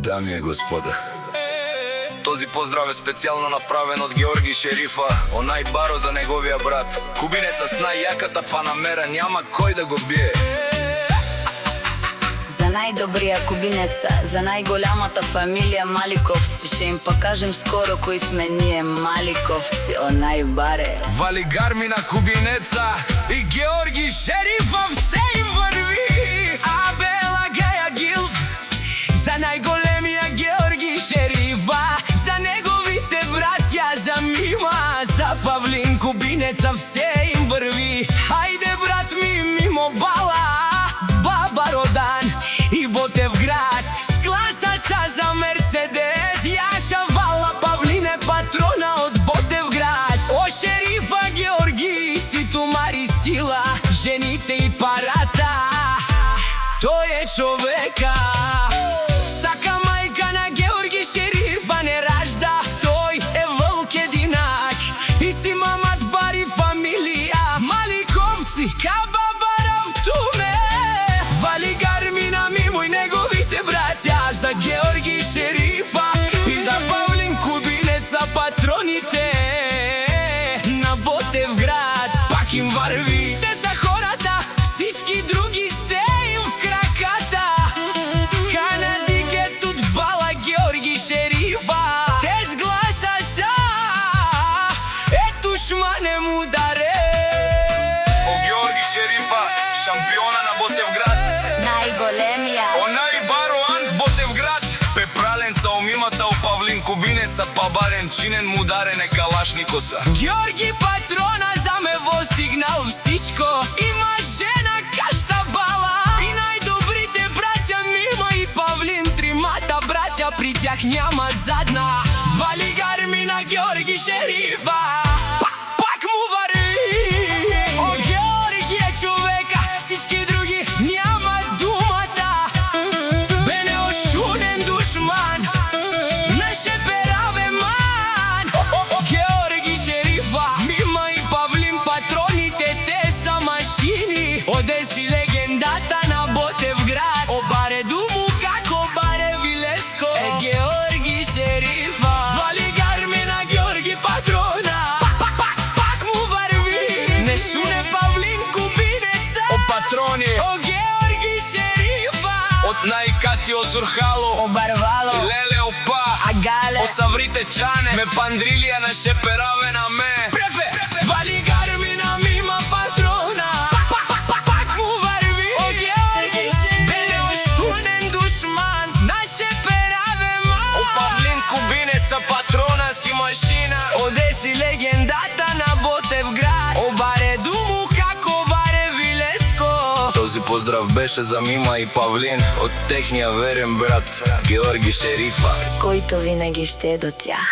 Дами и господа, този поздрав е специјално направен од Георги Шерифа, онај баро за неговија брат. Кубинеца с најјаката панамера, няма кој да го бие. За најдобрија кубинеца, за најголямата фамилија Маликовци, ще им покажем скоро кои сме ние Маликовци, онај баре. Вали гармина кубинеца и Георги Шерифа, все им върви. Абела Геја Гил, за најголемија Георги Шерифа, за неговите братја, за Мима, за Павлин кубинеца, все им върви. Хајде брат ми, мимо бала, баба Родан и Ботевград, с класа са за Мерцедес, Јаша Вала, Павлине патрона од Ботевград. О Шерифа Георги, си тумари сила, жените и парата, тој е човека. Всака мајка на Георги Шерифа не ражда, тој е вълк единак. И си мамат бари фамилија Маликовци, каба барав туме. Вали гармина мимо и неговите братја, за Георги Шерифа и за Павлин кубинеца, патроните на Ботевград. Пак им върви, те са хората, всички други сте им в краката. Канадикет от бала Георги Шерифа, те с гласа са, ето шманем ударе. О Георги Шерифа, шампиона на Ботевград, Најголемија. онај баро ант Ботевград. Пепраленца омимата у Павлин кубинеца, па барен чинен мударен е калашникоса. Георги патрона за ме постигнал всичко, има жена кашта бала и најдобрите братја Мима и Павлин, тримата братја, при тях няма задна. Вали гармина Георги Шерифа, пак му върви. О Георги е човека, всички други няма думата. Бене ошунен душман, наше пераве ман. Георги Шерифа, Мима и Павлин патроните, те са машини. Одеси легендата на Ботевград, обаре думу како баре Вилеско. Е Георги Шерифа, вали гармина Георги патрона, пак му върви. Не шуне Павлин кубинеца, О патрони, о Георги Шерифа, от најкати Озурхало, Обарвало, Леле опа, Агале, о Саврите Чане, ме пандрилија на шепераве на ме. префе, вали гармина Мима патрона, пак му върви. О Георги Шерифа, бене ошунен душман, наше пераве ман. О Павлин кубинеца, патрона си машина. Одеси легендата на Ботевград, обаре думу како баре Вилеско. Този поздрав беше за Мима и Павлин, од технија верен брат Георги Шерифа. којто винаги ще е до тях.